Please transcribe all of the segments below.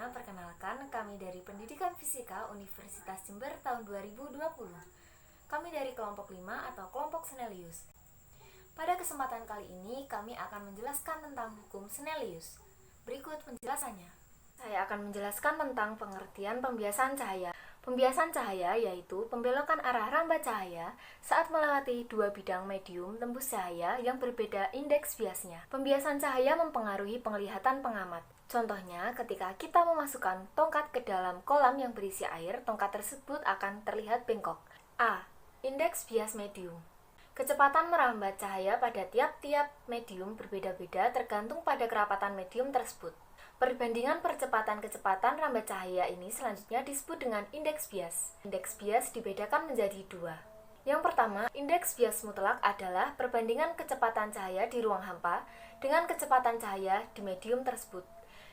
semuanya, perkenalkan kami dari Pendidikan Fisika Universitas Jember tahun 2020. Kami dari kelompok 5 atau kelompok Snellius. Pada kesempatan kali ini kami akan menjelaskan tentang hukum Snellius. Berikut penjelasannya. Saya akan menjelaskan tentang pengertian pembiasan cahaya. Pembiasan cahaya yaitu pembelokan arah rambat cahaya saat melewati dua bidang medium tembus cahaya yang berbeda indeks biasnya. Pembiasan cahaya mempengaruhi penglihatan pengamat. Contohnya, ketika kita memasukkan tongkat ke dalam kolam yang berisi air, tongkat tersebut akan terlihat bengkok. A. Indeks bias medium. Kecepatan merambat cahaya pada tiap-tiap medium berbeda-beda tergantung pada kerapatan medium tersebut. Perbandingan percepatan kecepatan rambat cahaya ini selanjutnya disebut dengan indeks bias. Indeks bias dibedakan menjadi dua. Yang pertama, indeks bias mutlak adalah perbandingan kecepatan cahaya di ruang hampa dengan kecepatan cahaya di medium tersebut.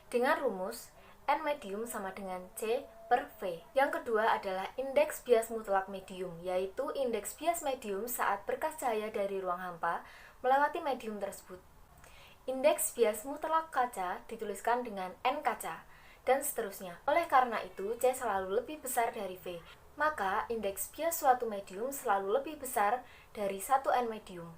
Dengan rumus, N medium sama dengan C per V. Yang kedua adalah indeks bias mutlak medium, yaitu indeks bias medium saat berkas cahaya dari ruang hampa melewati medium tersebut. Indeks bias mutlak kaca dituliskan dengan N kaca, dan seterusnya. Oleh karena itu, C selalu lebih besar dari V. Maka, indeks bias suatu medium selalu lebih besar dari 1N medium.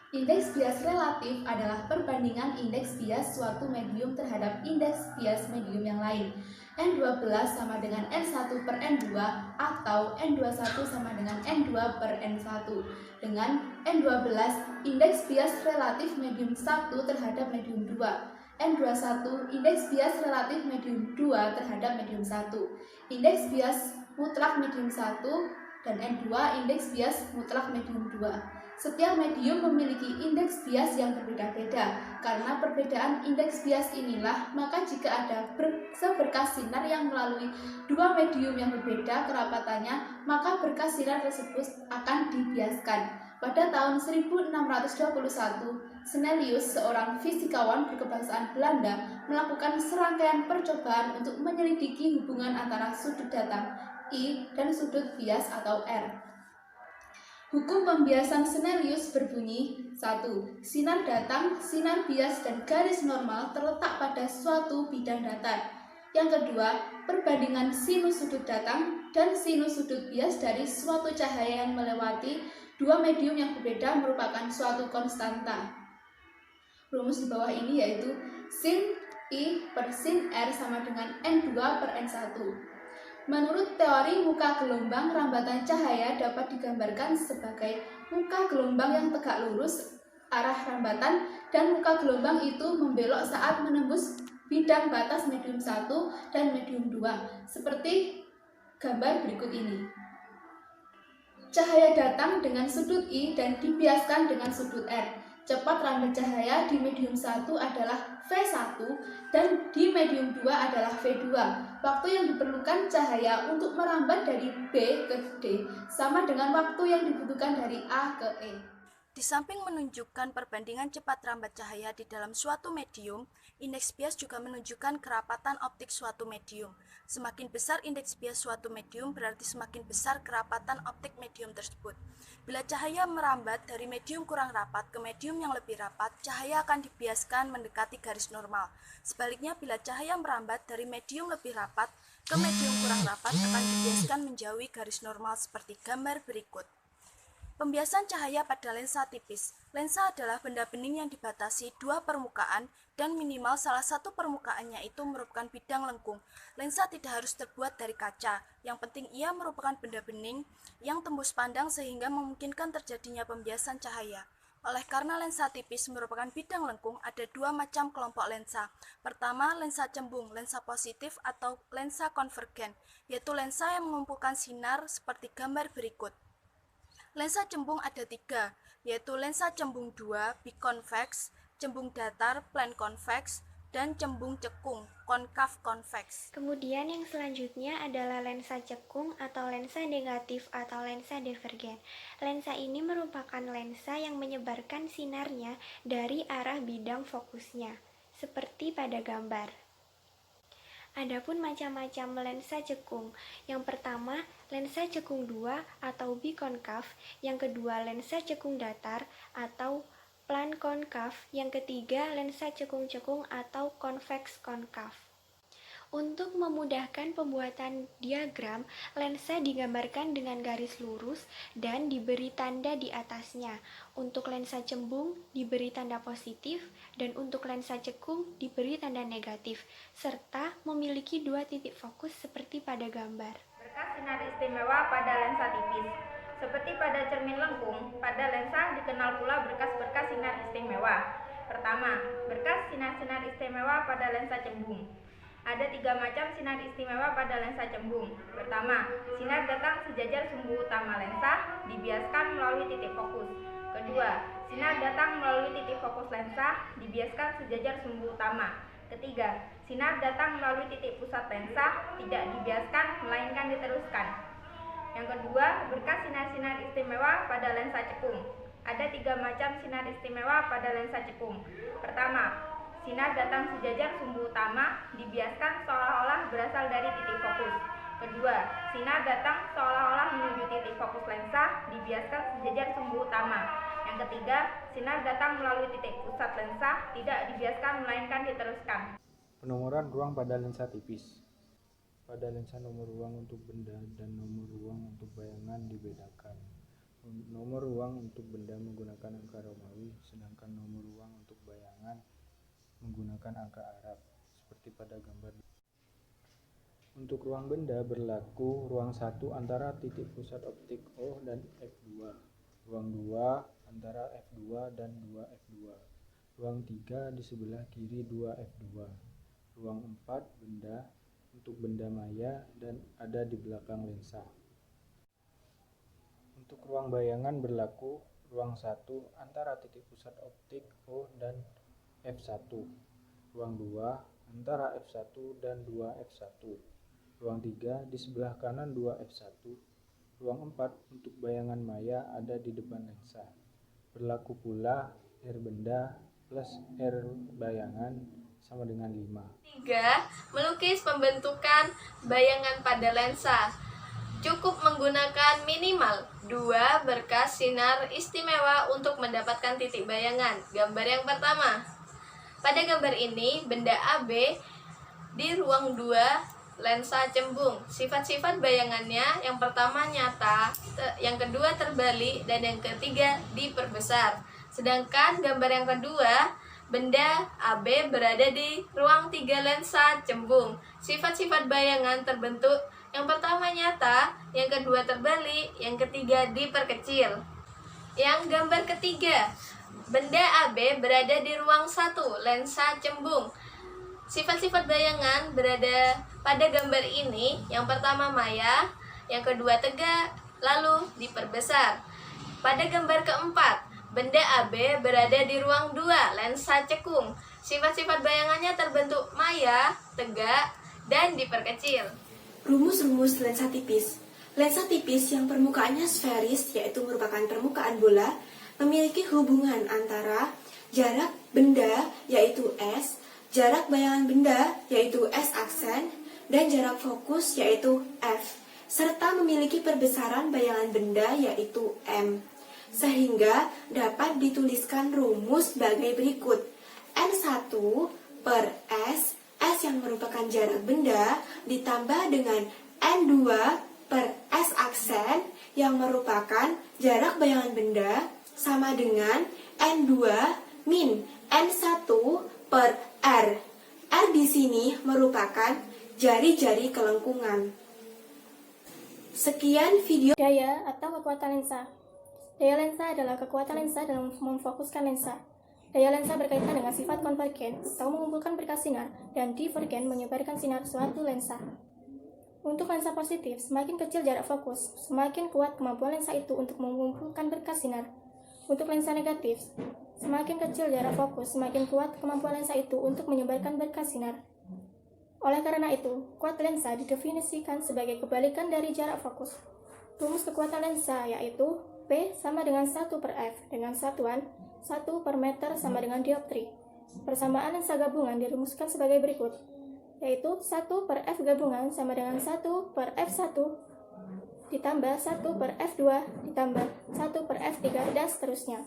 Indeks bias relatif adalah perbandingan indeks bias suatu medium terhadap indeks bias medium yang lain. N12 sama dengan N1 per N2 atau N21 sama dengan N2 per N1. Dengan N12, indeks bias relatif medium 1 terhadap medium 2. N21, indeks bias relatif medium 2 terhadap medium 1. Indeks bias mutlak medium 1 dan N2 indeks bias mutlak medium 2. Setiap medium memiliki indeks bias yang berbeda-beda. Karena perbedaan indeks bias inilah, maka jika ada seberkas sinar yang melalui dua medium yang berbeda kerapatannya, maka berkas sinar tersebut akan dibiaskan. Pada tahun 1621, Snellius, seorang fisikawan berkebangsaan Belanda, melakukan serangkaian percobaan untuk menyelidiki hubungan antara sudut datang I dan sudut bias atau R. Hukum pembiasan Snellius berbunyi 1. Sinar datang, sinar bias, dan garis normal terletak pada suatu bidang datar. Yang kedua, perbandingan sinus sudut datang dan sinus sudut bias dari suatu cahaya yang melewati dua medium yang berbeda merupakan suatu konstanta. Rumus di bawah ini yaitu sin I per sin R sama dengan N2 per N1. Menurut teori muka gelombang, rambatan cahaya dapat digambarkan sebagai muka gelombang yang tegak lurus arah rambatan dan muka gelombang itu membelok saat menembus bidang batas medium 1 dan medium 2, seperti gambar berikut ini. Cahaya datang dengan sudut I dan dibiaskan dengan sudut R. Cepat rambat cahaya di medium 1 adalah V1 dan di medium 2 adalah V2. Waktu yang diperlukan cahaya untuk merambat dari B ke D sama dengan waktu yang dibutuhkan dari A ke E. Di samping menunjukkan perbandingan cepat rambat cahaya di dalam suatu medium, indeks bias juga menunjukkan kerapatan optik suatu medium. Semakin besar indeks bias suatu medium, berarti semakin besar kerapatan optik medium tersebut. Bila cahaya merambat dari medium kurang rapat ke medium yang lebih rapat, cahaya akan dibiaskan mendekati garis normal. Sebaliknya, bila cahaya merambat dari medium lebih rapat ke medium kurang rapat, akan dibiaskan menjauhi garis normal seperti gambar berikut. Pembiasan cahaya pada lensa tipis. Lensa adalah benda bening yang dibatasi dua permukaan dan minimal salah satu permukaannya itu merupakan bidang lengkung. Lensa tidak harus terbuat dari kaca, yang penting ia merupakan benda bening yang tembus pandang sehingga memungkinkan terjadinya pembiasan cahaya. Oleh karena lensa tipis merupakan bidang lengkung, ada dua macam kelompok lensa. Pertama, lensa cembung, lensa positif atau lensa konvergen, yaitu lensa yang mengumpulkan sinar seperti gambar berikut. Lensa cembung ada tiga, yaitu lensa cembung 2, biconvex, cembung datar, plane convex, dan cembung cekung, konkav convex. Kemudian yang selanjutnya adalah lensa cekung atau lensa negatif atau lensa divergen. Lensa ini merupakan lensa yang menyebarkan sinarnya dari arah bidang fokusnya, seperti pada gambar. Adapun macam-macam lensa cekung. Yang pertama, lensa cekung 2 atau bikonkav, yang kedua lensa cekung datar atau plane konkav, yang ketiga lensa cekung-cekung atau konveks konkav. Untuk memudahkan pembuatan diagram, lensa digambarkan dengan garis lurus dan diberi tanda di atasnya. Untuk lensa cembung diberi tanda positif dan untuk lensa cekung diberi tanda negatif, serta memiliki dua titik fokus seperti pada gambar. Berkas sinar istimewa pada lensa tipis. Seperti pada cermin lengkung, pada lensa dikenal pula berkas-berkas sinar istimewa. Pertama, berkas sinar-sinar istimewa pada lensa cembung. Ada 3 macam sinar istimewa pada lensa cembung. Pertama, sinar datang sejajar sumbu utama lensa, dibiaskan melalui titik fokus. Kedua, sinar datang melalui titik fokus lensa, dibiaskan sejajar sumbu utama. Ketiga, sinar datang melalui titik pusat lensa, tidak dibiaskan melainkan diteruskan. Yang kedua, berkas sinar-sinar istimewa pada lensa cekung. Ada 3 macam sinar istimewa pada lensa cekung. Pertama, sinar datang sejajar sumbu utama, dibiaskan seolah-olah berasal dari titik fokus. Kedua, sinar datang seolah-olah menuju titik fokus lensa, dibiaskan sejajar sumbu utama. Yang ketiga, sinar datang melalui titik pusat lensa, tidak dibiaskan melainkan diteruskan. Penomoran ruang pada lensa tipis. Pada lensa nomor ruang untuk benda dan nomor ruang untuk bayangan dibedakan. Nomor ruang untuk benda menggunakan angka Romawi, sedangkan nomor ruang untuk bayangan menggunakan angka Arab, seperti pada gambar. Untuk ruang benda berlaku ruang 1 antara titik pusat optik O dan F2, ruang 2 antara F2 dan 2F2, ruang 3 di sebelah kiri 2F2, ruang 4 benda untuk benda maya dan ada di belakang lensa. Untuk ruang bayangan berlaku ruang 1 antara titik pusat optik O dan F1, ruang 2 antara F1 dan 2F1, ruang 3 di sebelah kanan 2F1, ruang 4 untuk bayangan maya ada di depan lensa. Berlaku pula R benda plus R bayangan sama dengan 5. 3. Melukis pembentukan bayangan pada lensa. Cukup menggunakan minimal 2 berkas sinar istimewa untuk mendapatkan titik bayangan. Gambar yang pertama. Pada gambar ini, benda AB di ruang 2 lensa cembung. Sifat-sifat bayangannya yang pertama nyata, yang kedua terbalik, dan yang ketiga diperbesar. Sedangkan gambar yang kedua, benda AB berada di ruang 3 lensa cembung. Sifat-sifat bayangan terbentuk yang pertama nyata, yang kedua terbalik, yang ketiga diperkecil. Yang gambar ketiga, benda AB berada di ruang 1 lensa cembung. Sifat-sifat bayangan berada pada gambar ini, yang pertama maya, yang kedua tegak, lalu diperbesar. Pada gambar keempat, benda AB berada di ruang 2 lensa cekung. Sifat-sifat bayangannya terbentuk maya, tegak, dan diperkecil. Rumus-rumus lensa tipis. Lensa tipis yang permukaannya sferis, yaitu merupakan permukaan bola, memiliki hubungan antara jarak benda, yaitu S, jarak bayangan benda, yaitu S aksen, dan jarak fokus, yaitu F, serta memiliki perbesaran bayangan benda, yaitu M. Sehingga dapat dituliskan rumus sebagai berikut. N1 per S yang merupakan jarak benda, ditambah dengan N2 per S aksen, yang merupakan jarak bayangan benda, sama dengan N2 min N1 per R. R di sini merupakan jari-jari kelengkungan. Sekian video. Daya atau kekuatan lensa. Daya lensa adalah kekuatan lensa dalam memfokuskan lensa. Daya lensa berkaitan dengan sifat konvergen atau mengumpulkan berkas sinar dan divergen menyebarkan sinar suatu lensa. Untuk lensa positif, semakin kecil jarak fokus, semakin kuat kemampuan lensa itu untuk mengumpulkan berkas sinar. Untuk lensa negatif, semakin kecil jarak fokus, semakin kuat kemampuan lensa itu untuk menyebarkan berkas sinar. Oleh karena itu, kuat lensa didefinisikan sebagai kebalikan dari jarak fokus. Rumus kekuatan lensa yaitu P sama dengan 1 per F dengan satuan 1 per meter sama dengan dioptri. Persamaan lensa gabungan dirumuskan sebagai berikut, yaitu 1 per F gabungan sama dengan 1 per F1 ditambah 1 per F2 ditambah 1 per F3 dan seterusnya.